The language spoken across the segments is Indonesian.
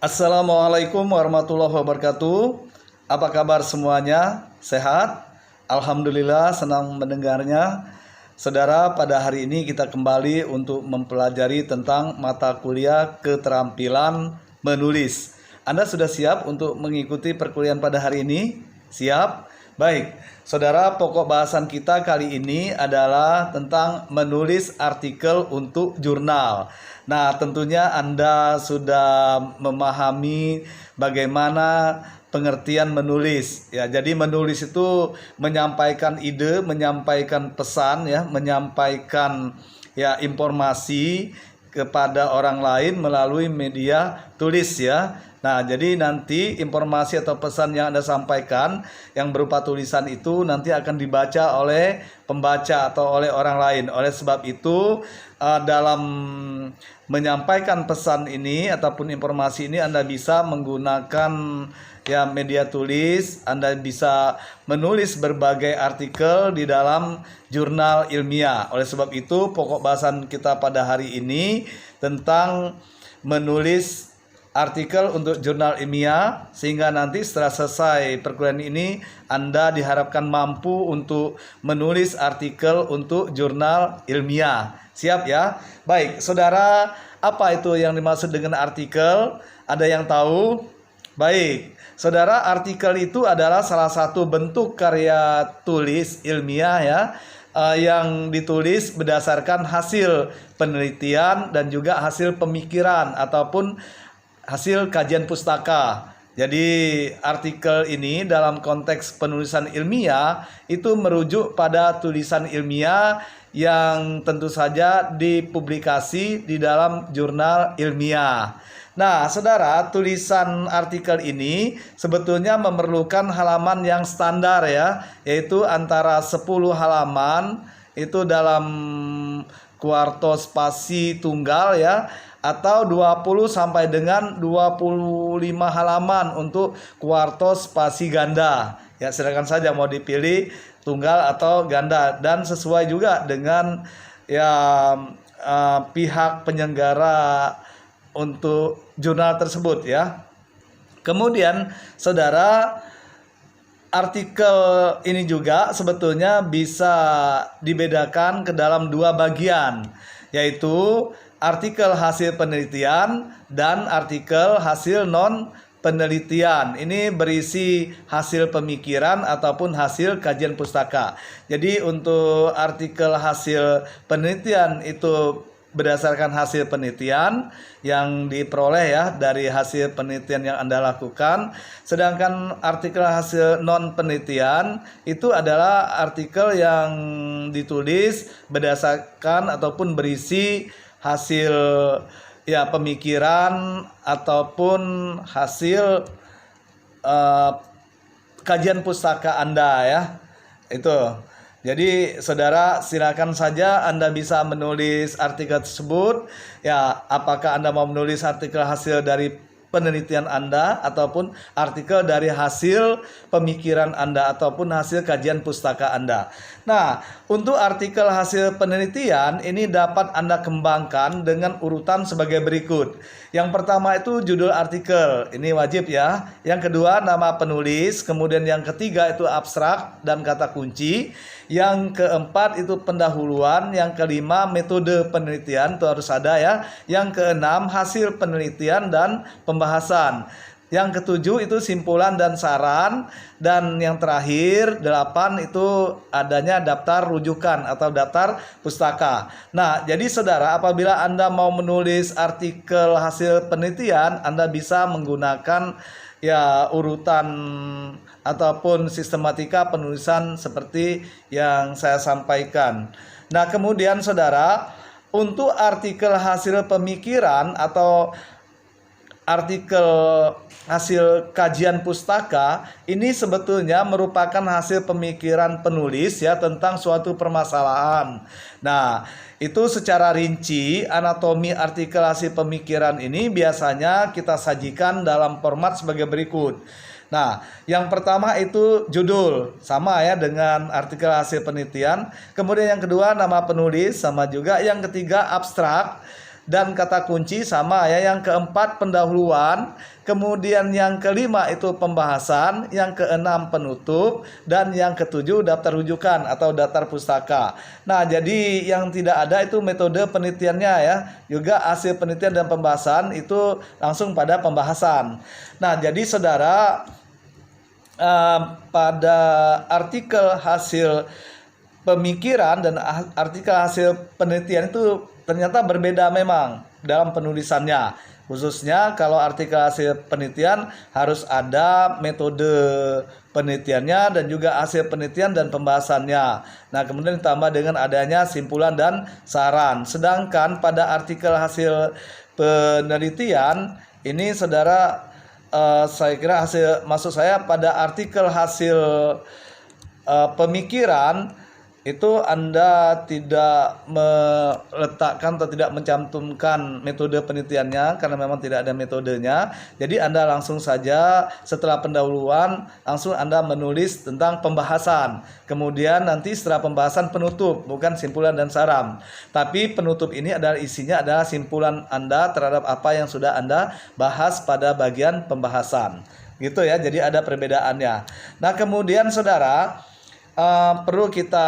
Assalamualaikum warahmatullahi wabarakatuh. Apa kabar semuanya? Sehat? Alhamdulillah, senang mendengarnya. Saudara, pada hari ini kita kembali untuk mempelajari tentang mata kuliah keterampilan menulis. Anda sudah siap untuk mengikuti perkuliahan pada hari ini? Siap? Baik, saudara, pokok bahasan kita kali ini adalah tentang menulis artikel untuk jurnal. Nah, tentunya Anda sudah memahami bagaimana pengertian menulis. Ya, jadi menulis itu menyampaikan ide, menyampaikan pesan, ya, menyampaikan informasi kepada orang lain melalui media tulis, ya. Nah, jadi nanti informasi atau pesan yang Anda sampaikan yang berupa tulisan itu nanti akan dibaca oleh pembaca atau oleh orang lain. Oleh sebab itu, dalam menyampaikan pesan ini ataupun informasi ini Anda bisa menggunakan media tulis. Anda bisa menulis berbagai artikel di dalam jurnal ilmiah. Oleh sebab itu, pokok bahasan kita pada hari ini tentang menulis artikel untuk jurnal ilmiah, sehingga nanti setelah selesai perkuliahan ini Anda diharapkan mampu untuk menulis artikel untuk jurnal ilmiah. Siap ya? Baik, saudara, apa itu yang dimaksud dengan artikel? Ada yang tahu? Baik, saudara, artikel itu adalah salah satu bentuk karya tulis ilmiah, ya, yang ditulis berdasarkan hasil penelitian dan juga hasil pemikiran ataupun hasil kajian pustaka. Jadi artikel ini dalam konteks penulisan ilmiah itu merujuk pada tulisan ilmiah yang tentu saja dipublikasi di dalam jurnal ilmiah. Nah, saudara, tulisan artikel ini sebetulnya memerlukan halaman yang standar, ya, yaitu antara 10 halaman itu dalam kuarto spasi tunggal, ya, atau 20 sampai dengan 25 halaman untuk kuarto spasi ganda. Ya, silakan saja mau dipilih tunggal atau ganda, dan sesuai juga dengan pihak penyelenggara untuk jurnal tersebut, ya. Kemudian, saudara, artikel ini juga sebetulnya bisa dibedakan ke dalam dua bagian, yaitu artikel hasil penelitian dan artikel hasil non penelitian. Ini berisi hasil pemikiran ataupun hasil kajian pustaka. Jadi untuk artikel hasil penelitian itu berdasarkan hasil penelitian yang diperoleh, ya, dari hasil penelitian yang Anda lakukan. Sedangkan artikel hasil non penelitian itu adalah artikel yang ditulis berdasarkan ataupun berisi hasil pemikiran ataupun hasil kajian pustaka Anda, ya. Itu. Jadi saudara, silakan saja Anda bisa menulis artikel tersebut. Ya, apakah Anda mau menulis artikel hasil dari penelitian Anda ataupun artikel dari hasil pemikiran Anda ataupun hasil kajian pustaka Anda. Nah, untuk artikel hasil penelitian ini dapat Anda kembangkan dengan urutan sebagai berikut. Yang pertama itu judul artikel, ini wajib, ya. Yang kedua nama penulis, kemudian yang ketiga itu abstrak dan kata kunci. Yang keempat itu pendahuluan, yang kelima metode penelitian itu harus ada, ya. Yang keenam hasil penelitian dan pembahasan. Yang ketujuh itu simpulan dan saran, dan yang terakhir 8 itu adanya daftar rujukan atau daftar pustaka. Nah, jadi saudara, apabila Anda mau menulis artikel hasil penelitian, Anda bisa menggunakan urutan ataupun sistematika penulisan seperti yang saya sampaikan. Nah, kemudian saudara, untuk artikel hasil pemikiran atau artikel hasil kajian pustaka ini sebetulnya merupakan hasil pemikiran penulis, ya, tentang suatu permasalahan. Nah, itu secara rinci anatomi artikel hasil pemikiran ini biasanya kita sajikan dalam format sebagai berikut. Nah, yang pertama itu judul, sama, ya, dengan artikel hasil penelitian. Kemudian yang kedua nama penulis, sama juga. Yang ketiga abstrak. dan kata kunci sama ya. Yang keempat pendahuluan, kemudian yang kelima itu pembahasan, yang keenam penutup, dan yang ketujuh daftar rujukan atau daftar pustaka. Nah, jadi yang tidak ada itu metode penelitiannya ya. Juga hasil penelitian dan pembahasan itu langsung pada pembahasan. Nah, jadi saudara, pada artikel hasil pemikiran dan artikel hasil penelitian itu ternyata berbeda memang dalam penulisannya. Khususnya kalau artikel hasil penelitian harus ada metode penelitiannya dan juga hasil penelitian dan pembahasannya. Nah, kemudian ditambah dengan adanya simpulan dan saran. Sedangkan pada artikel hasil penelitian ini saudara, saya kira maksud saya pada artikel hasil pemikiran itu Anda tidak meletakkan atau tidak mencantumkan metode penelitiannya karena memang tidak ada metodenya. Jadi Anda langsung saja setelah pendahuluan langsung Anda menulis tentang pembahasan. Kemudian nanti setelah pembahasan penutup, bukan simpulan dan saran. Tapi penutup ini adalah isinya adalah simpulan Anda terhadap apa yang sudah Anda bahas pada bagian pembahasan. Gitu ya. Jadi ada perbedaannya. Nah, kemudian saudara, perlu kita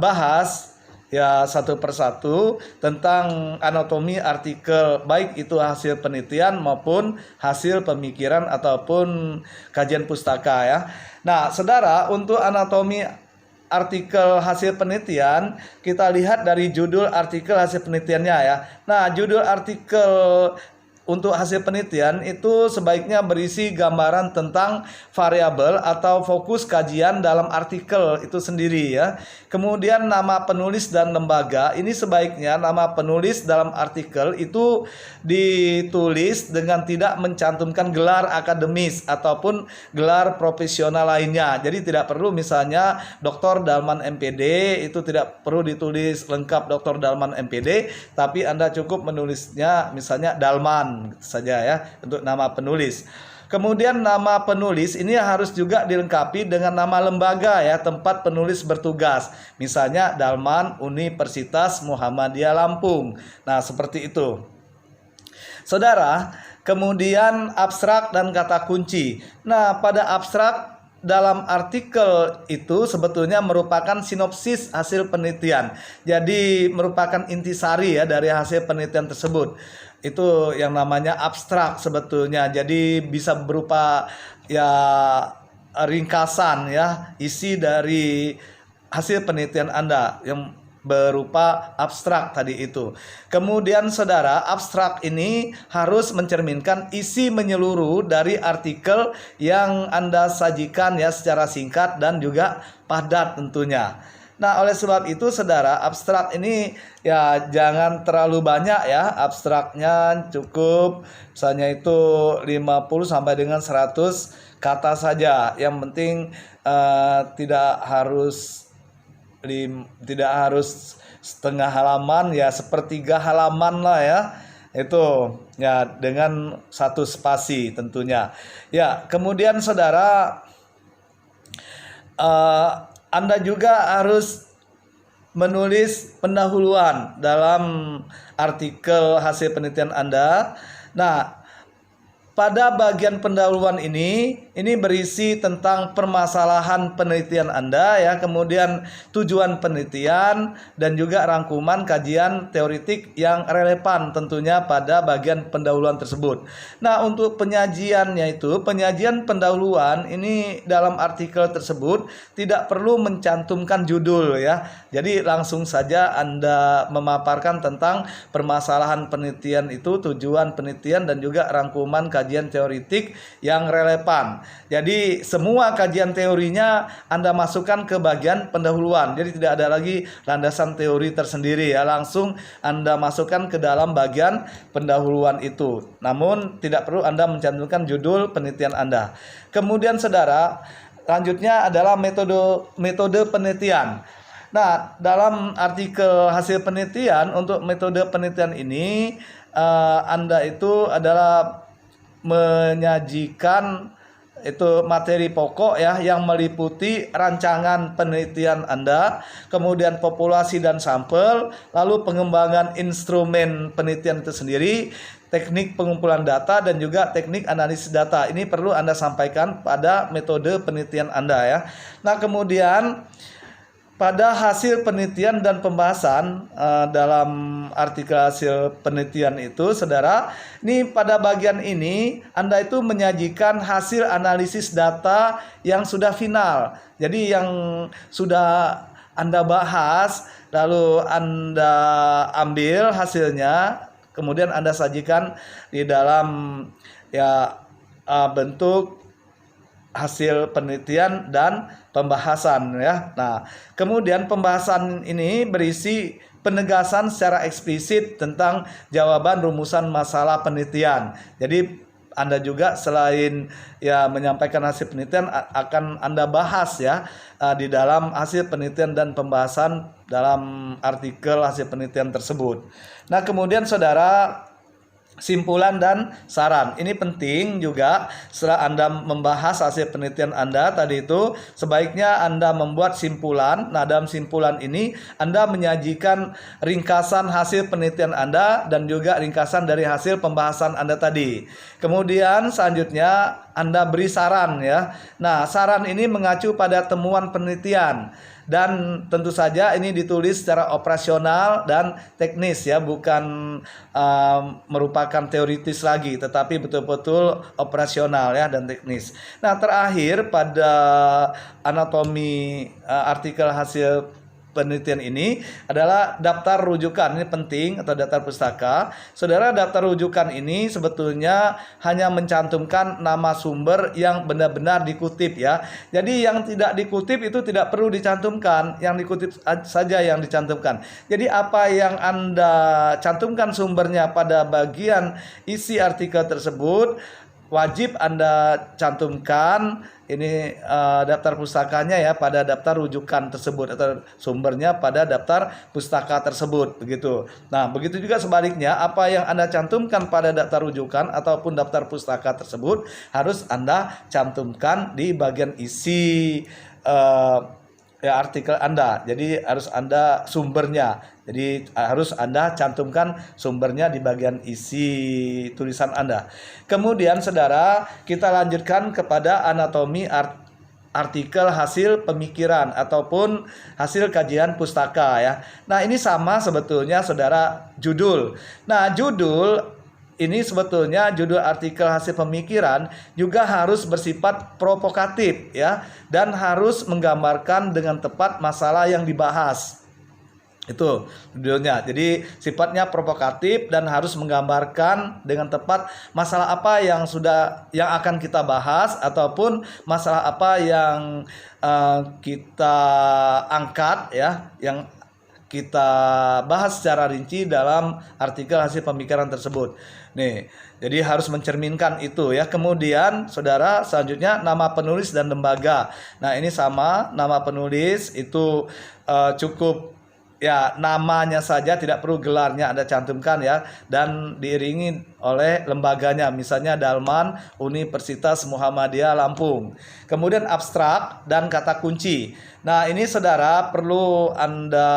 bahas ya satu persatu tentang anatomi artikel, baik itu hasil penelitian maupun hasil pemikiran ataupun kajian pustaka ya. Nah, saudara, untuk anatomi artikel hasil penelitian kita lihat dari judul artikel hasil penelitiannya ya. Nah, judul artikel untuk hasil penelitian itu sebaiknya berisi gambaran tentang variabel atau fokus kajian dalam artikel itu sendiri ya. Kemudian nama penulis dan lembaga, ini sebaiknya nama penulis dalam artikel itu ditulis dengan tidak mencantumkan gelar akademis ataupun gelar profesional lainnya. Jadi tidak perlu misalnya Dr. Dalman MPD, itu tidak perlu ditulis lengkap Dr. Dalman MPD, tapi Anda cukup menulisnya misalnya Dalman saja ya untuk nama penulis. Kemudian nama penulis ini harus juga dilengkapi dengan nama lembaga ya, tempat penulis bertugas. Misalnya Dalman Universitas Muhammadiyah Lampung. Nah, seperti itu. Saudara, kemudian abstrak dan kata kunci. Nah, pada abstrak dalam artikel itu sebetulnya merupakan sinopsis hasil penelitian. Jadi merupakan intisari ya dari hasil penelitian tersebut. Itu yang namanya abstrak sebetulnya. Jadi bisa berupa ya ringkasan ya isi dari hasil penelitian Anda yang berupa abstrak tadi itu. Kemudian saudara, abstrak ini harus mencerminkan isi menyeluruh dari artikel yang Anda sajikan ya secara singkat dan juga padat tentunya. Nah, oleh sebab itu saudara, abstrak ini ya jangan terlalu banyak ya. Abstraknya cukup misalnya itu 50 sampai dengan 100 kata saja. Yang penting tidak harus setengah halaman ya, sepertiga halaman lah ya. Itu ya dengan satu spasi tentunya. Ya, kemudian saudara, Anda juga harus menulis pendahuluan dalam artikel hasil penelitian Anda. Nah, pada bagian pendahuluan ini berisi tentang permasalahan penelitian Anda ya, kemudian tujuan penelitian dan juga rangkuman kajian teoritik yang relevan tentunya pada bagian pendahuluan tersebut. Nah, untuk penyajiannya itu, penyajian pendahuluan ini dalam artikel tersebut tidak perlu mencantumkan judul ya. Jadi langsung saja Anda memaparkan tentang permasalahan penelitian itu, tujuan penelitian dan juga rangkuman kajian teoritik yang relevan. Jadi semua kajian teorinya Anda masukkan ke bagian pendahuluan. Jadi tidak ada lagi landasan teori tersendiri ya, langsung Anda masukkan ke dalam bagian pendahuluan itu. Namun tidak perlu Anda mencantumkan judul penelitian Anda. Kemudian saudara, lanjutnya adalah metode penelitian. Nah, dalam artikel hasil penelitian untuk metode penelitian ini Anda itu adalah menyajikan itu materi pokok ya yang meliputi rancangan penelitian Anda, kemudian populasi dan sampel, lalu pengembangan instrumen penelitian itu sendiri, teknik pengumpulan data dan juga teknik analisis data. Ini perlu Anda sampaikan pada metode penelitian Anda ya. Nah, kemudian pada hasil penelitian dan pembahasan dalam artikel hasil penelitian itu, saudara, ini pada bagian ini Anda itu menyajikan hasil analisis data yang sudah final. Jadi yang sudah Anda bahas, lalu Anda ambil hasilnya, kemudian Anda sajikan di dalam ya bentuk hasil penelitian dan pembahasan ya. Nah, kemudian pembahasan ini berisi penegasan secara eksplisit tentang jawaban rumusan masalah penelitian. Jadi Anda juga selain ya menyampaikan hasil penelitian akan Anda bahas ya di dalam hasil penelitian dan pembahasan dalam artikel hasil penelitian tersebut. Nah, kemudian saudara, simpulan dan saran. Ini penting juga setelah Anda membahas hasil penelitian Anda tadi itu, sebaiknya Anda membuat simpulan. Nah, dalam simpulan ini Anda menyajikan ringkasan hasil penelitian Anda dan juga ringkasan dari hasil pembahasan Anda tadi. Kemudian selanjutnya Anda beri saran ya. Nah, saran ini mengacu pada temuan penelitian. Dan tentu saja ini ditulis secara operasional dan teknis ya, bukan merupakan teoritis lagi, tetapi betul-betul operasional ya dan teknis. Nah, terakhir pada anatomi artikel hasil penelitian ini adalah daftar rujukan. Ini penting, atau daftar pustaka. Saudara, daftar rujukan ini sebetulnya hanya mencantumkan nama sumber yang benar-benar dikutip ya. Jadi yang tidak dikutip itu tidak perlu dicantumkan, yang dikutip saja yang dicantumkan. Jadi apa yang Anda cantumkan sumbernya pada bagian isi artikel tersebut wajib Anda cantumkan ini daftar pustakanya ya pada daftar rujukan tersebut, atau sumbernya pada daftar pustaka tersebut begitu. Nah, begitu juga sebaliknya, apa yang Anda cantumkan pada daftar rujukan ataupun daftar pustaka tersebut harus Anda cantumkan di bagian isi ya artikel Anda. Jadi harus Anda sumbernya. Jadi harus Anda cantumkan sumbernya di bagian isi tulisan Anda. Kemudian saudara, kita lanjutkan kepada anatomi artikel hasil pemikiran ataupun hasil kajian pustaka ya. Nah, ini sama sebetulnya saudara, judul. Nah, judul ini sebetulnya judul artikel hasil pemikiran juga harus bersifat provokatif ya, dan harus menggambarkan dengan tepat masalah yang dibahas. Itu judulnya. Jadi sifatnya provokatif dan harus menggambarkan dengan tepat masalah apa yang akan kita bahas, ataupun masalah apa yang kita angkat ya, yang kita bahas secara rinci dalam artikel hasil pemikiran tersebut. Nih, jadi harus mencerminkan itu ya. Kemudian saudara, selanjutnya nama penulis dan lembaga. Nah, ini sama, nama penulis itu cukup ya, namanya saja, tidak perlu gelarnya Anda cantumkan ya, dan diiringi oleh lembaganya, misalnya Dalman Universitas Muhammadiyah Lampung. Kemudian abstrak dan kata kunci. Nah, ini saudara perlu Anda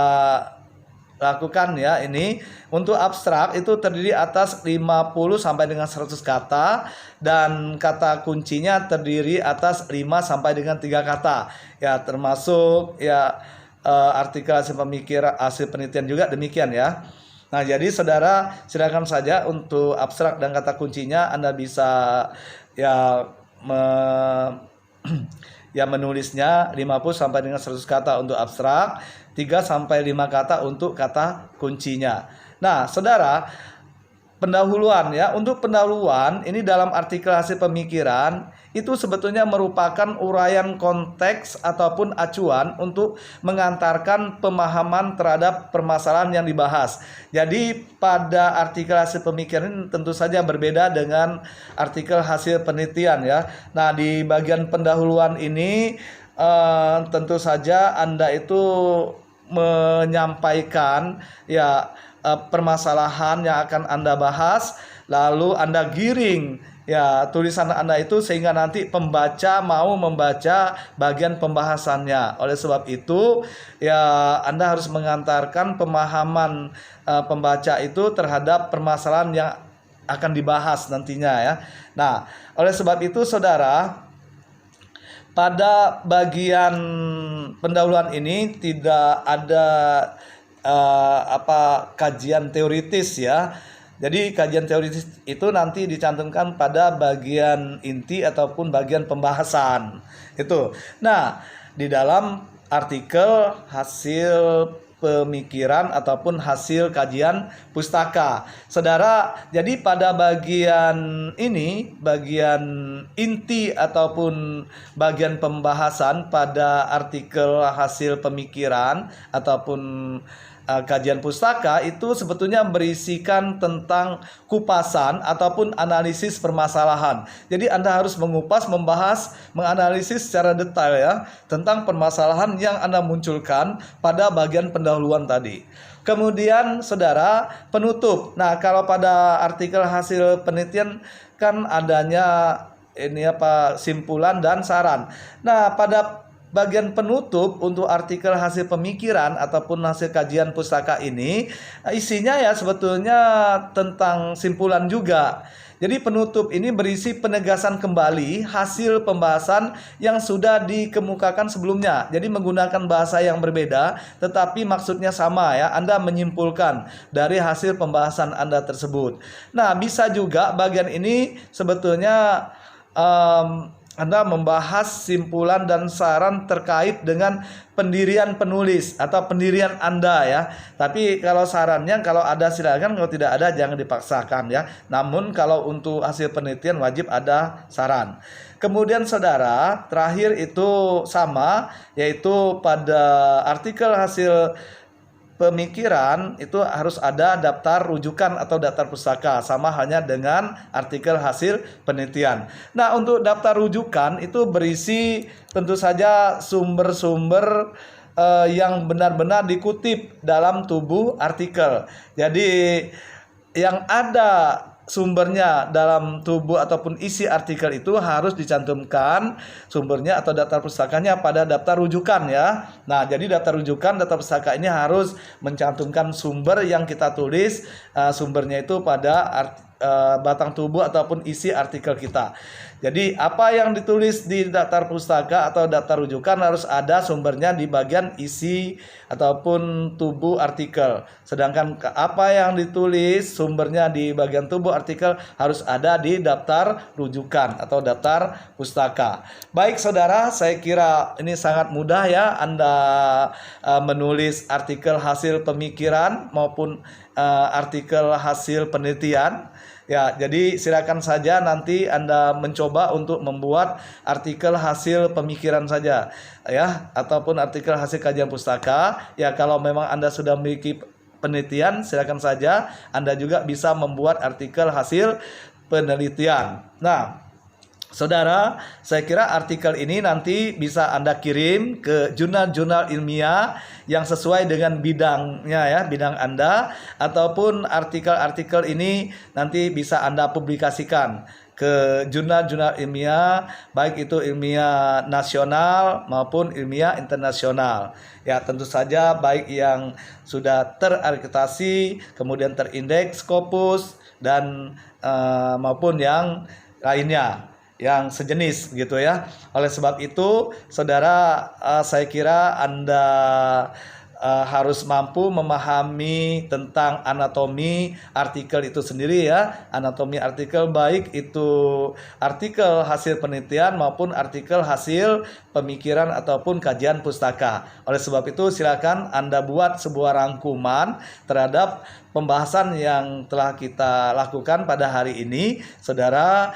lakukan ya. Ini untuk abstrak itu terdiri atas 50 sampai dengan 100 kata, dan kata kuncinya terdiri atas 5 sampai dengan 3 kata. Ya, termasuk ya artikel hasil pemikiran, hasil penelitian juga demikian ya. Nah, jadi saudara silakan saja untuk abstrak dan kata kuncinya Anda bisa ya ya menulisnya 50 sampai dengan 100 kata untuk abstrak, 3 sampai 5 kata untuk kata kuncinya. Nah, saudara, pendahuluan ya. Untuk pendahuluan ini dalam artikel hasil pemikiran itu sebetulnya merupakan uraian konteks ataupun acuan untuk mengantarkan pemahaman terhadap permasalahan yang dibahas. Jadi pada artikel hasil pemikiran ini tentu saja berbeda dengan artikel hasil penelitian ya. Nah, di bagian pendahuluan ini tentu saja Anda itu menyampaikan ya permasalahan yang akan Anda bahas. lalu Anda giring ya tulisan Anda itu sehingga nanti pembaca mau membaca bagian pembahasannya. Oleh sebab itu ya Anda harus mengantarkan pemahaman pembaca itu terhadap permasalahan yang akan dibahas nantinya ya. Nah, oleh sebab itu saudara, pada bagian pendahuluan ini tidak ada kajian teoritis ya. Jadi kajian teoritis itu nanti dicantumkan pada bagian inti ataupun bagian pembahasan. Itu. Nah, di dalam artikel hasil pemikiran ataupun hasil kajian pustaka. Saudara, jadi pada bagian ini, bagian inti ataupun bagian pembahasan pada artikel hasil pemikiran ataupun kajian pustaka itu sebetulnya berisikan tentang kupasan ataupun analisis permasalahan. Jadi Anda harus mengupas, membahas, menganalisis secara detail ya tentang permasalahan yang Anda munculkan pada bagian pendahuluan tadi. Kemudian saudara, penutup. Nah, kalau pada artikel hasil penelitian kan adanya simpulan dan saran. Nah, pada bagian penutup untuk artikel hasil pemikiran ataupun hasil kajian pustaka ini isinya ya sebetulnya tentang simpulan juga. Jadi penutup ini berisi penegasan kembali hasil pembahasan yang sudah dikemukakan sebelumnya. Jadi menggunakan bahasa yang berbeda tetapi maksudnya sama ya. Anda menyimpulkan dari hasil pembahasan Anda tersebut. Nah, bisa juga bagian ini sebetulnya Anda membahas simpulan dan saran terkait dengan pendirian penulis atau pendirian Anda ya. Tapi kalau sarannya kalau ada silakan, kalau tidak ada jangan dipaksakan ya. Namun kalau untuk hasil penelitian wajib ada saran. Kemudian saudara, terakhir itu sama, yaitu pada artikel hasil pemikiran itu harus ada daftar rujukan atau daftar pustaka, sama halnya dengan artikel hasil penelitian. Nah, untuk daftar rujukan itu berisi tentu saja sumber-sumber yang benar-benar dikutip dalam tubuh artikel. Jadi yang ada sumbernya dalam tubuh ataupun isi artikel itu harus dicantumkan sumbernya atau daftar pustakanya pada daftar rujukan ya. Nah, jadi daftar rujukan, daftar pustaka ini harus mencantumkan sumber yang kita tulis, sumbernya itu pada batang tubuh ataupun isi artikel kita. Jadi apa yang ditulis di daftar pustaka atau daftar rujukan harus ada sumbernya di bagian isi ataupun tubuh artikel. Sedangkan apa yang ditulis sumbernya di bagian tubuh artikel harus ada di daftar rujukan atau daftar pustaka. Baik saudara, saya kira ini sangat mudah ya Anda menulis artikel hasil pemikiran maupun artikel hasil penelitian. Ya, jadi silakan saja nanti Anda mencoba untuk membuat artikel hasil pemikiran saja ya, ataupun artikel hasil kajian pustaka. Ya, kalau memang Anda sudah memiliki penelitian, silakan saja Anda juga bisa membuat artikel hasil penelitian. Nah, saudara, saya kira artikel ini nanti bisa Anda kirim ke jurnal-jurnal ilmiah yang sesuai dengan bidangnya ya, bidang Anda, ataupun artikel-artikel ini nanti bisa Anda publikasikan ke jurnal-jurnal ilmiah, baik itu ilmiah nasional maupun ilmiah internasional. Ya, tentu saja baik yang sudah terakreditasi, kemudian terindeks Scopus dan maupun yang lainnya yang sejenis gitu ya. Oleh sebab itu, saudara, saya kira Anda harus mampu memahami tentang anatomi artikel itu sendiri ya. Anatomi artikel baik itu artikel hasil penelitian maupun artikel hasil pemikiran ataupun kajian pustaka. Oleh sebab itu silakan Anda buat sebuah rangkuman terhadap pembahasan yang telah kita lakukan pada hari ini. Saudara,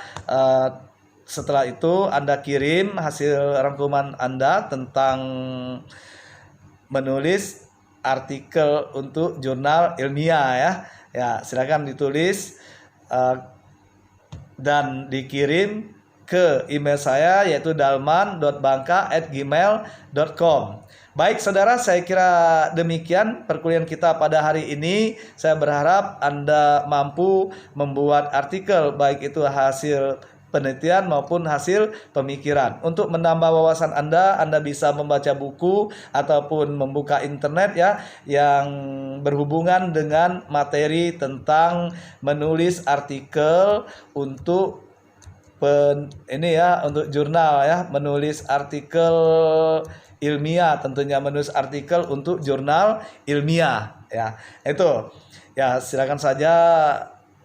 setelah itu Anda kirim hasil rangkuman Anda tentang menulis artikel untuk jurnal ilmiah ya. Ya, silakan ditulis dan dikirim ke email saya yaitu dalman.bangka@gmail.com. Baik saudara, saya kira demikian perkuliahan kita pada hari ini. Saya berharap Anda mampu membuat artikel, baik itu hasil penelitian maupun hasil pemikiran. Untuk menambah wawasan Anda bisa membaca buku ataupun membuka internet ya yang berhubungan dengan materi tentang menulis artikel untuk untuk jurnal ya, menulis artikel ilmiah, tentunya menulis artikel untuk jurnal ilmiah ya. Itu ya, silakan saja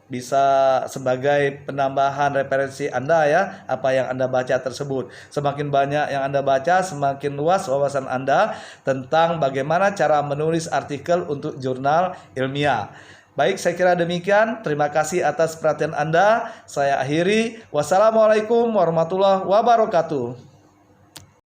bisa sebagai penambahan referensi Anda ya, apa yang Anda baca tersebut. Semakin banyak yang Anda baca, semakin luas wawasan Anda tentang bagaimana cara menulis artikel untuk jurnal ilmiah. Baik, saya kira demikian. Terima kasih atas perhatian Anda. Saya akhiri. Wassalamualaikum warahmatullahi wabarakatuh.